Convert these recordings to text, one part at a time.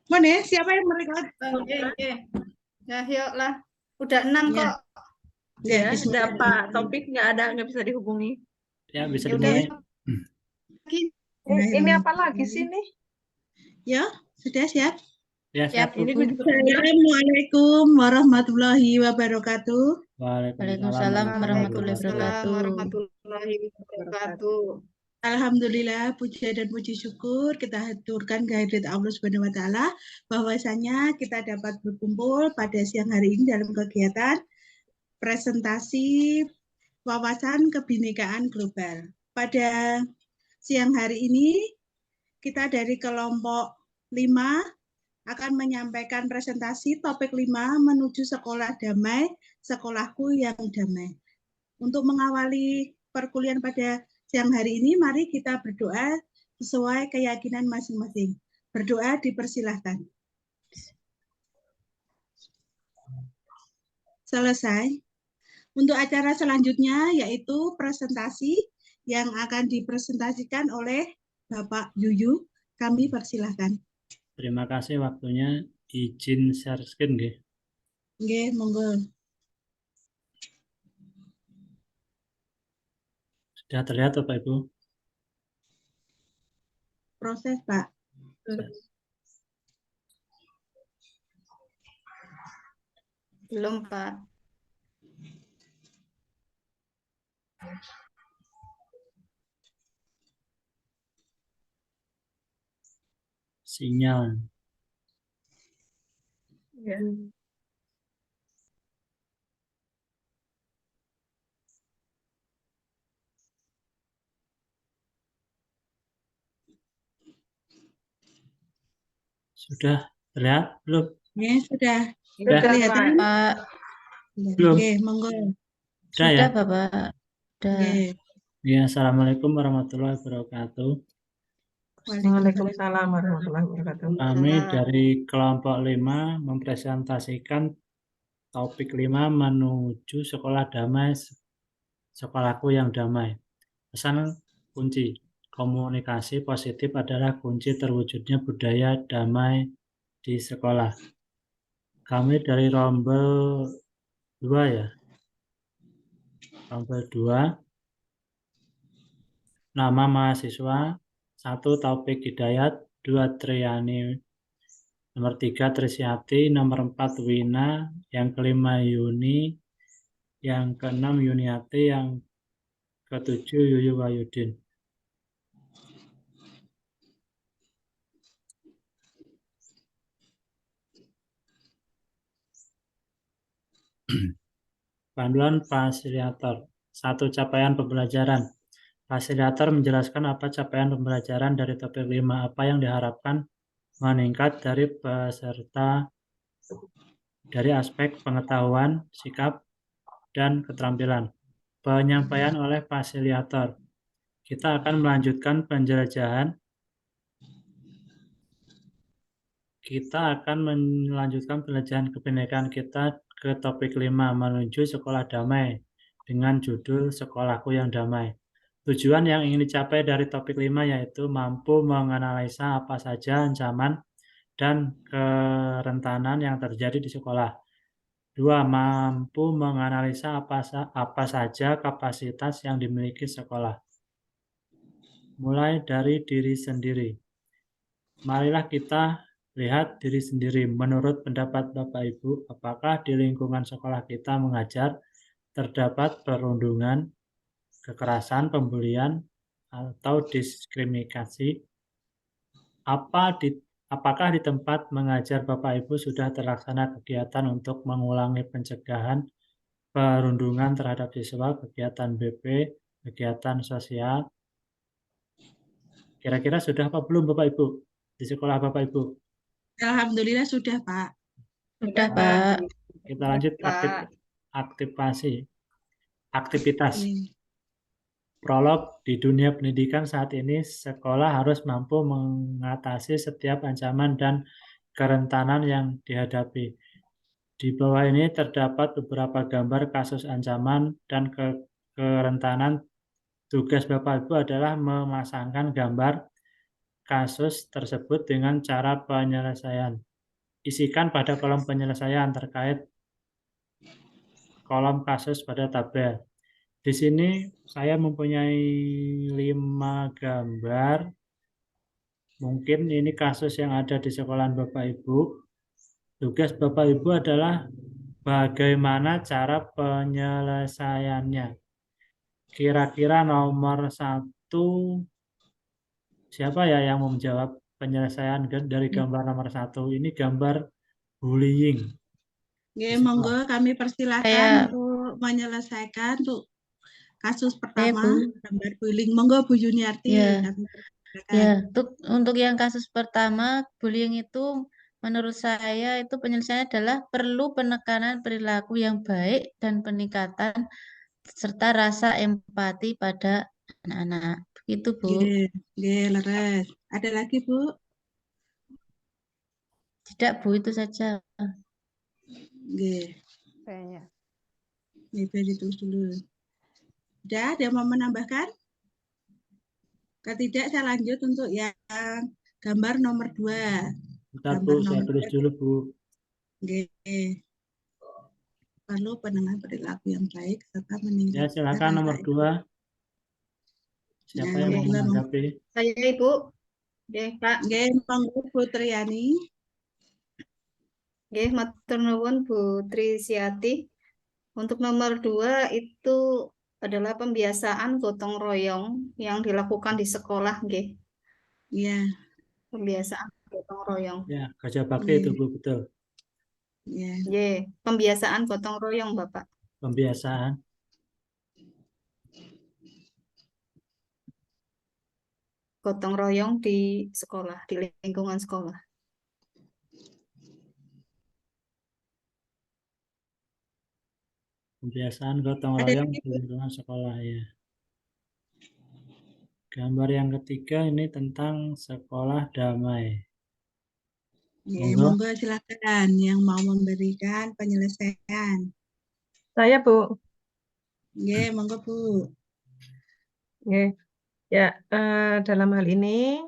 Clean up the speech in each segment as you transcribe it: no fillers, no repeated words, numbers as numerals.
Mana ya? Siapa yang mereka? Oh, iya. Ya, yuk lah. Udah 6 Ya, kok. ya, Ya, udah bismillah. Pak Topik nggak bisa dihubungi. Ya, bisa Ya udah dimulai. lagi. Ini apa lagi sih nih? Ya, sudah siap? Ya, siap, Ini Bu. gue juga belum. Assalamualaikum warahmatullahi wabarakatuh. Waalaikumsalam warahmatullahi Waalaikumsalam wabarakatuh. warahmatullahi wabarakatuh. Alhamdulillah, puja dan puji syukur kita haturkan kehadirat Allah Subhanahu wa taala bahwasanya kita dapat berkumpul pada siang hari ini dalam kegiatan presentasi wawasan kebinekaan global. Pada siang hari ini kita dari kelompok 5 akan menyampaikan presentasi topik 5 menuju sekolah damai, sekolahku yang damai. Untuk mengawali perkuliahan pada siang hari ini, mari kita berdoa sesuai keyakinan masing-masing. Berdoa dipersilahkan. Selesai. Untuk acara selanjutnya yaitu presentasi yang akan dipresentasikan oleh Bapak Yuyu. Kami persilahkan. Terima kasih waktunya. Izin share screen, nggih. Nggih, monggo. Sudah terlihat, Bapak Ibu? Proses, Pak. Belum, Pak. Sinyal. Ya. Sudah terlihat belum? Ya, sudah. Sudah, Kelihatan? Pak. Belum. Oke, monggo. Sudah ya? Bapak. Oke. Ya, Assalamualaikum warahmatullahi wabarakatuh. Waalaikumsalam warahmatullahi wabarakatuh. Kami dari kelompok 5 mempresentasikan topik 5 menuju sekolah damai, sekolahku yang damai. Pesan kunci komunikasi positif adalah kunci terwujudnya budaya damai di sekolah. Kami dari rombel 2 ya. Rombel 2. Nama mahasiswa 1 Taufik Hidayat, 2 Triani, nomor 3 Trisyati, nomor 4 Wina, yang kelima Yuni, yang keenam Yuniati, yang ketujuh Yuyu Wayudin. Panduan fasilitator. 1. Capaian pembelajaran. Fasilitator menjelaskan apa capaian pembelajaran dari topik 5, apa yang diharapkan meningkat dari peserta dari aspek pengetahuan, sikap, dan keterampilan. Penyampaian oleh fasilitator. Kita akan melanjutkan penjelajahan. Kita akan melanjutkan pembelajaran kebinekaan kita ke topik 5 menuju sekolah damai dengan judul Sekolahku yang Damai. Tujuan yang ingin dicapai dari topik 5 yaitu mampu menganalisa apa saja ancaman dan kerentanan yang terjadi di sekolah. 2. Mampu menganalisa apa saja kapasitas yang dimiliki sekolah. Mulai dari diri sendiri. Marilah kita lihat diri sendiri. Menurut pendapat Bapak Ibu, apakah di lingkungan sekolah kita mengajar terdapat perundungan, kekerasan, pembulian, atau diskriminasi? Apakah di tempat mengajar Bapak Ibu sudah terlaksana kegiatan untuk mengulangi pencegahan perundungan terhadap siswa, kegiatan BP, kegiatan sosial? Kira-kira sudah apa belum Bapak Ibu di sekolah Bapak Ibu? Alhamdulillah sudah, Pak. Sudah, Pak. Kita lanjut aktivitas. Prolog. Di dunia pendidikan saat ini, sekolah harus mampu mengatasi setiap ancaman dan kerentanan yang dihadapi. Di bawah ini terdapat beberapa gambar kasus ancaman dan kerentanan. Tugas Bapak Ibu adalah memasangkan gambar kasus tersebut dengan cara penyelesaian. Isikan pada kolom penyelesaian terkait kolom kasus pada tabel. Di sini saya mempunyai 5 gambar. Mungkin ini kasus yang ada di sekolahan Bapak Ibu. Tugas Bapak Ibu adalah bagaimana cara penyelesaiannya. Kira-kira nomor 1, siapa ya yang mau menjawab penyelesaian dari gambar nomor 1? Ini gambar bullying. Oke, Di monggo sekolah. kami persilahkan Saya- untuk menyelesaikan untuk kasus Bu. pertama, gambar bullying. Monggo Bu Juniarti, Ya. kami persilahkan. Ya, untuk yang kasus pertama, bullying itu menurut saya itu penyelesaiannya adalah perlu penekanan perilaku yang baik dan peningkatan serta rasa empati pada anak-anak. Begitu, Bu. Oke, leres. Ada lagi Bu? Tidak, Bu, itu saja. Oke, Kayaknya. itu ditulis dulu. Sudah, ada yang mau menambahkan? Kalau tidak, saya lanjut untuk yang gambar nomor 2. Bentar Bu, saya tulis dulu Bu. Oke. Perlu penanganan perilaku yang baik serta Ya, meningkatkan silakan nomor 2. Siapa yang mau menanggapi? Saya Ibu. Oke, Pak. Oke, monggo Bu Triani. Oke, matur nuwun Bu Trisiati. Untuk nomor 2 itu adalah pembiasaan gotong royong yang dilakukan di sekolah, nggih. Iya, Pembiasaan gotong royong. Ya, gajah bakti itu Bu, betul. iya. Nggih, pembiasaan gotong royong, Bapak. Pembiasaan. Gotong royong di sekolah, di lingkungan sekolah. Pembiasaan gotong Ada royong lagi, di lingkungan sekolah ya. Gambar yang ketiga ini tentang sekolah damai. Oke, Monggo. monggo silakan yang mau memberikan penyelesaian. Saya, Bu. Oke, monggo Bu. Oke. Ya, dalam hal ini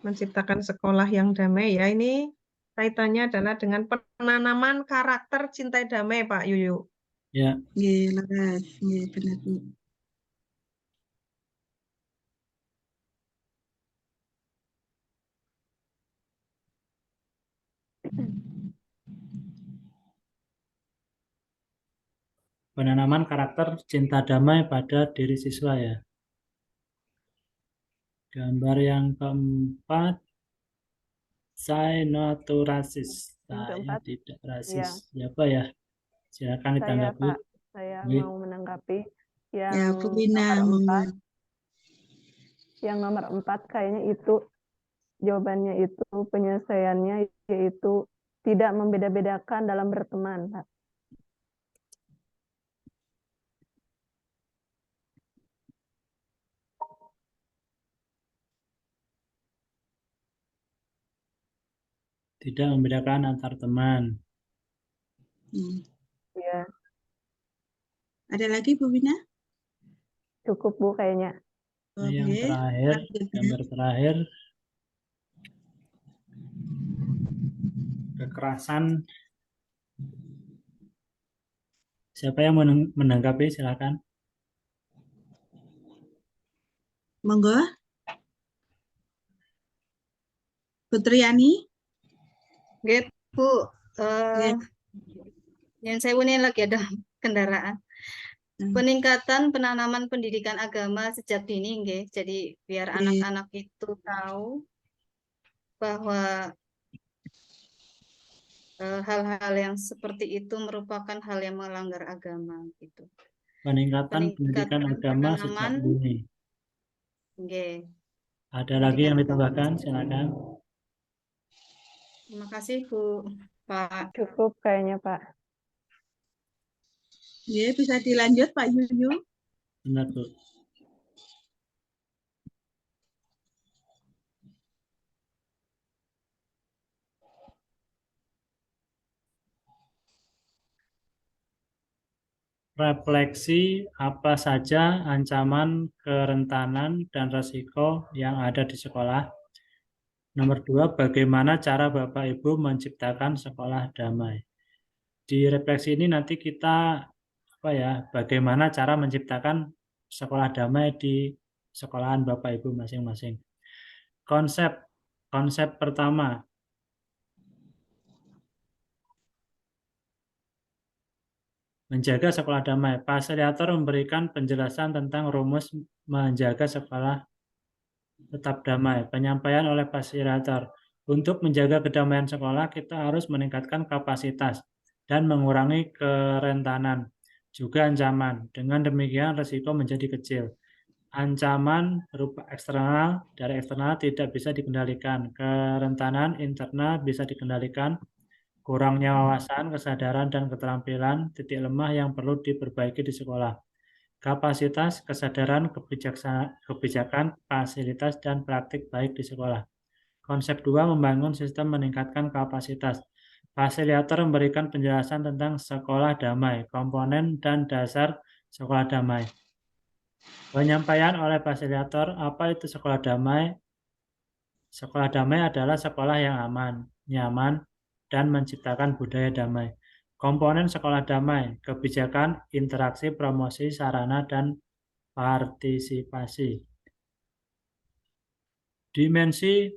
menciptakan sekolah yang damai ya, ini kaitannya adalah dengan penanaman karakter cinta damai, Pak Yuyu. Ya, Oke, leres. Oke, benar Bu. penanaman karakter cinta damai pada diri siswa ya. Gambar yang keempat, saya not to racist. Yang Saya keempat, tidak ya. rasis. Siapa ya? Silakan Saya ditanggapi. Pak, saya Oke. mau menanggapi Ya, yang Bu Wina, nomor monggo. 4. Yang nomor 4 kayaknya itu jawabannya itu penyelesaiannya yaitu tidak membeda-bedakan dalam berteman, Pak. Tidak membedakan antar teman. Ya, Ada lagi Bu Wina? cukup Bu kayaknya. Nah, yang Oke, terakhir, selanjutnya. gambar terakhir, kekerasan. Siapa yang menanggapi? Silakan. Monggo. Bu Triani. Oke, Bu. Oke. Yang saya ini lagi ada kendaraan. Peningkatan penanaman pendidikan agama sejak dini, nggih. Jadi biar Oke. anak-anak itu tahu bahwa hal-hal yang seperti itu merupakan hal yang melanggar agama gitu. Peningkatan pendidikan agama sejak penanaman, dini. nggih. Ada lagi yang ditambahkan? Silakan. Terima kasih Bu, Pak. Cukup kayaknya Pak. Ya, bisa dilanjut Pak Yuyu. Benar Bu. refleksi apa saja ancaman, kerentanan, dan risiko yang ada di sekolah. Nomor 2, bagaimana cara Bapak Ibu menciptakan sekolah damai. Di refleksi ini nanti kita bagaimana cara menciptakan sekolah damai di sekolahan Bapak Ibu masing-masing. Konsep pertama, menjaga sekolah damai. Fasilitator memberikan penjelasan tentang rumus menjaga sekolah tetap damai. Penyampaian oleh fasilitator. Untuk menjaga kedamaian sekolah, kita harus meningkatkan kapasitas dan mengurangi kerentanan, juga ancaman. Dengan demikian, risiko menjadi kecil. Ancaman berupa eksternal, dari eksternal tidak bisa dikendalikan. Kerentanan internal bisa dikendalikan. Kurangnya wawasan, kesadaran, dan keterampilan, titik lemah yang perlu diperbaiki di sekolah. Kapasitas, kesadaran, kebijakan, fasilitas, dan praktik baik di sekolah. Konsep 2, membangun sistem meningkatkan kapasitas. Fasilitator memberikan penjelasan tentang sekolah damai, komponen dan dasar sekolah damai. Penyampaian oleh fasilitator, apa itu sekolah damai? Sekolah damai adalah sekolah yang aman, nyaman, dan menciptakan budaya damai. Komponen sekolah damai, kebijakan, interaksi, promosi, sarana, dan partisipasi. Dimensi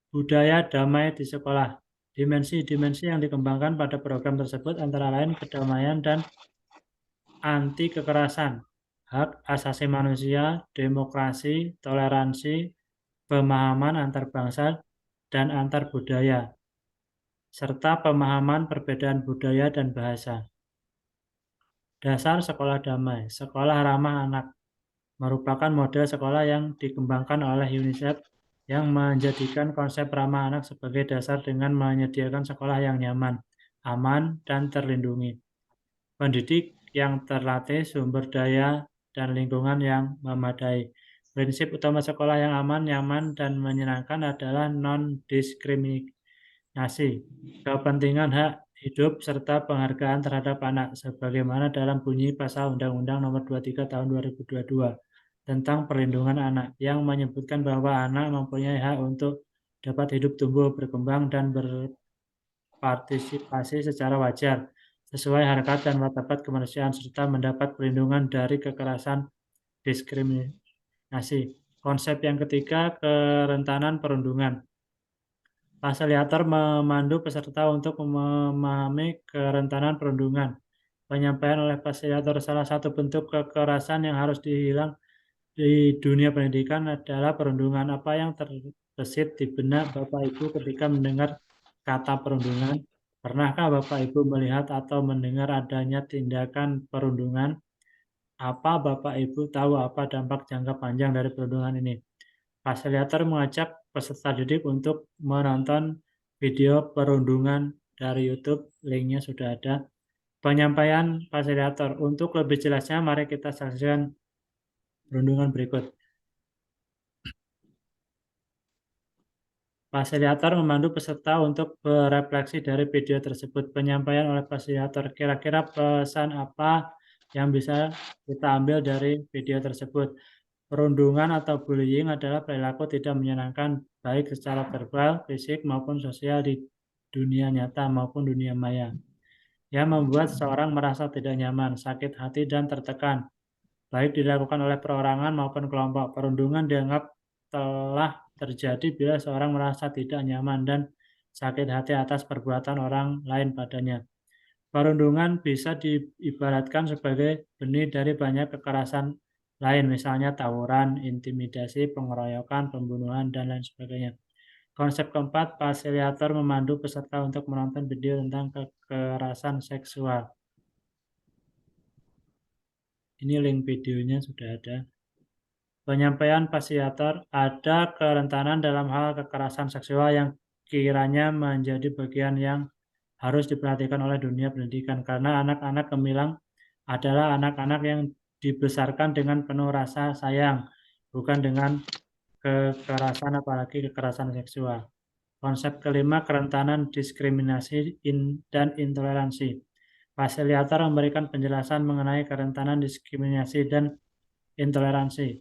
budaya damai di sekolah. Dimensi-dimensi yang dikembangkan pada program tersebut antara lain kedamaian dan anti kekerasan, hak asasi manusia, demokrasi, toleransi, pemahaman antar bangsa dan antar budaya, serta pemahaman perbedaan budaya dan bahasa. Dasar sekolah damai, sekolah ramah anak, merupakan model sekolah yang dikembangkan oleh UNICEF yang menjadikan konsep ramah anak sebagai dasar dengan menyediakan sekolah yang nyaman, aman, dan terlindungi. Pendidik yang terlatih, sumber daya, dan lingkungan yang memadai. Prinsip utama sekolah yang aman, nyaman, dan menyenangkan adalah non-diskriminasi, kepentingan hak hidup, serta penghargaan terhadap anak, sebagaimana dalam bunyi pasal Undang-Undang Nomor 23 Tahun 2022 tentang perlindungan anak, yang menyebutkan bahwa anak mempunyai hak untuk dapat hidup, tumbuh, berkembang, dan berpartisipasi secara wajar, sesuai harkat dan martabat kemanusiaan, serta mendapat perlindungan dari kekerasan diskriminasi. Konsep yang ketiga, kerentanan perundungan. Fasilitator memandu peserta untuk memahami kerentanan perundungan. Penyampaian oleh fasilitator, salah satu bentuk kekerasan yang harus dihilang di dunia pendidikan adalah perundungan. Apa yang terbesit di benak Bapak Ibu ketika mendengar kata perundungan? Pernahkah Bapak Ibu melihat atau mendengar adanya tindakan perundungan? Apa Bapak Ibu tahu apa dampak jangka panjang dari perundungan ini? Fasilitator mengajak peserta didik untuk menonton video perundungan dari YouTube, linknya sudah ada. Penyampaian fasilitator, untuk lebih jelasnya mari kita saksikan perundungan berikut. Fasilitator memandu peserta untuk berefleksi dari video tersebut. Penyampaian oleh fasilitator, kira-kira pesan apa yang bisa kita ambil dari video tersebut? Perundungan atau bullying adalah perilaku tidak menyenangkan, baik secara verbal, fisik, maupun sosial di dunia nyata maupun dunia maya, yang membuat seseorang merasa tidak nyaman, sakit hati, dan tertekan, baik dilakukan oleh perorangan maupun kelompok. Perundungan dianggap telah terjadi bila seorang merasa tidak nyaman dan sakit hati atas perbuatan orang lain padanya. Perundungan bisa diibaratkan sebagai benih dari banyak kekerasan lain, misalnya tawuran, intimidasi, pengeroyokan, pembunuhan, dan lain sebagainya. Konsep keempat, fasilitator memandu peserta untuk menonton video tentang kekerasan seksual. Ini link videonya sudah ada. Penyampaian fasilitator, ada kerentanan dalam hal kekerasan seksual yang kiranya menjadi bagian yang harus diperhatikan oleh dunia pendidikan, karena anak-anak gemilang adalah anak-anak yang dibesarkan dengan penuh rasa sayang, bukan dengan kekerasan, apalagi kekerasan seksual. Konsep kelima, kerentanan diskriminasi dan intoleransi. Fasilitator memberikan penjelasan mengenai kerentanan diskriminasi dan intoleransi.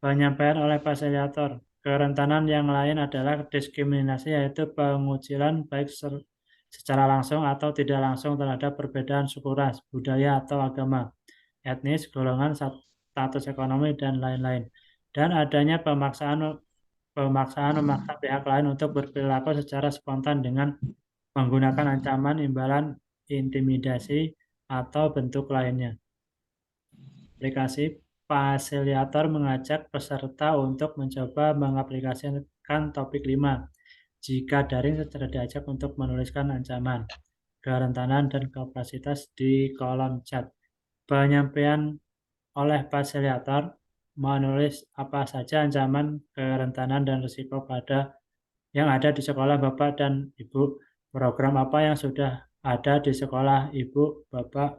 Penyampaian oleh fasilitator. Kerentanan yang lain adalah diskriminasi, yaitu pengucilan baik secara langsung atau tidak langsung terhadap perbedaan suku, ras, budaya atau agama, etnis, golongan, status ekonomi, dan lain-lain. Dan adanya pemaksaan memaksa pihak lain untuk berperilaku secara spontan dengan menggunakan ancaman, imbalan, intimidasi, atau bentuk lainnya. Aplikasi fasilitator mengajak peserta untuk mencoba mengaplikasikan topik 5. Jika daring, secara diajak untuk menuliskan ancaman, kerentanan, dan kapasitas di kolom chat. Penyampaian oleh fasilitator menulis apa saja ancaman, kerentanan, dan risiko yang ada di sekolah Bapak dan Ibu, program apa yang sudah ada di sekolah Ibu Bapak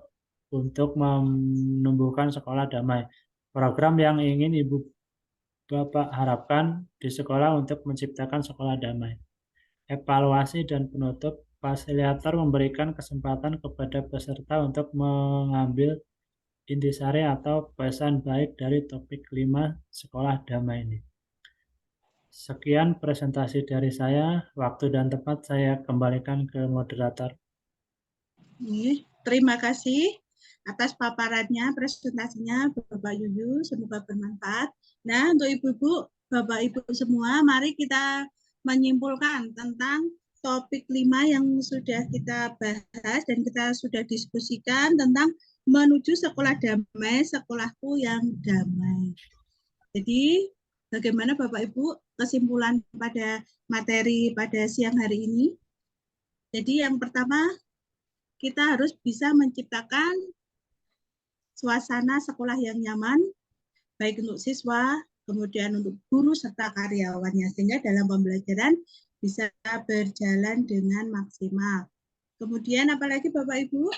untuk menumbuhkan sekolah damai, program yang ingin Ibu Bapak harapkan di sekolah untuk menciptakan sekolah damai. Evaluasi dan penutup, fasilitator memberikan kesempatan kepada peserta untuk mengambil intisari atau pesan baik dari topik 5 sekolah damai ini. Sekian presentasi dari saya. Waktu dan tempat saya kembalikan ke moderator. Terima kasih atas paparannya, presentasinya Bapak Yuyu, semoga bermanfaat. Nah, untuk Ibu-Ibu, Bapak-Ibu semua, mari kita menyimpulkan tentang topik 5 yang sudah kita bahas dan kita sudah diskusikan tentang menuju sekolah damai, sekolahku yang damai. Jadi, bagaimana Bapak-Ibu kesimpulan pada materi pada siang hari ini? Jadi, yang pertama, kita harus bisa menciptakan suasana sekolah yang nyaman, baik untuk siswa, kemudian untuk guru, serta karyawannya, sehingga dalam pembelajaran bisa berjalan dengan maksimal. Kemudian apalagi Bapak-Ibu?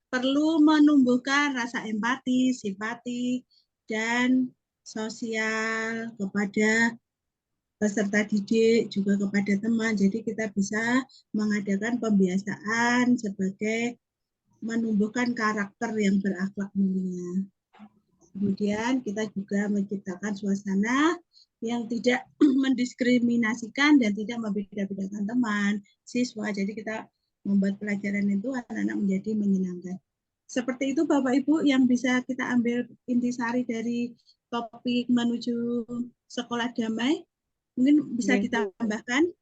Perlu menumbuhkan rasa empati, simpati, dan sosial kepada peserta didik, juga kepada teman. Jadi kita bisa mengadakan pembiasaan sebagai menumbuhkan karakter yang berakhlak mulia. Kemudian kita juga menciptakan suasana yang tidak mendiskriminasikan dan tidak membeda-bedakan teman, siswa. Jadi kita membuat pelajaran itu anak-anak menjadi menyenangkan. Seperti itu Bapak-Ibu yang bisa kita ambil intisari dari topik menuju sekolah damai. Mungkin bisa ditambahkan?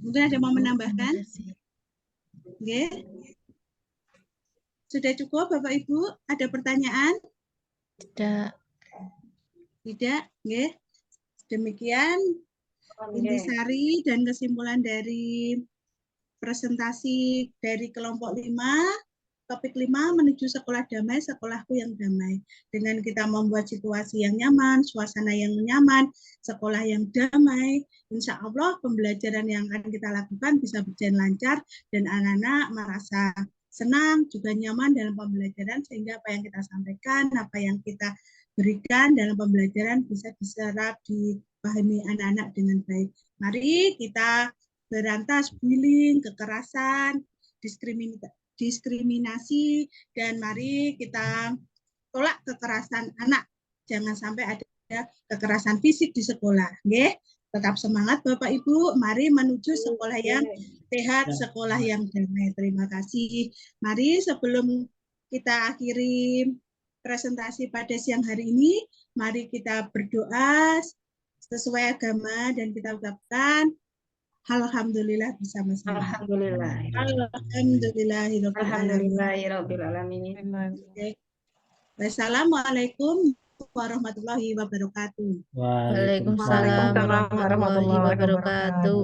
Mungkin ada yang mau menambahkan? Oke. Sudah cukup Bapak-Ibu? Ada pertanyaan? Tidak. Tidak? Oke. Demikian intisari dan kesimpulan dari presentasi dari kelompok 5. Topik 5 menuju sekolah damai, sekolahku yang damai. Dengan kita membuat situasi yang nyaman, suasana yang nyaman, sekolah yang damai, insya Allah pembelajaran yang akan kita lakukan bisa berjalan lancar dan anak-anak merasa senang, juga nyaman dalam pembelajaran, sehingga apa yang kita sampaikan, apa yang kita berikan dalam pembelajaran bisa diserap, dipahami anak-anak dengan baik. Mari kita berantas bullying, kekerasan, diskriminasi, dan mari kita tolak kekerasan anak. Jangan sampai ada kekerasan fisik di sekolah. Nggih, tetap semangat Bapak Ibu. Mari menuju sekolah yang sehat, sekolah yang damai. Terima kasih. Mari sebelum kita akhiri presentasi pada siang hari ini, mari kita berdoa sesuai agama dan kita ucapkan alhamdulillah bersama-sama. Alhamdulillah. Alhamdulillahirabbil alamin. Wassalamualaikum warahmatullahi wabarakatuh. Waalaikumsalam warahmatullahi wabarakatuh.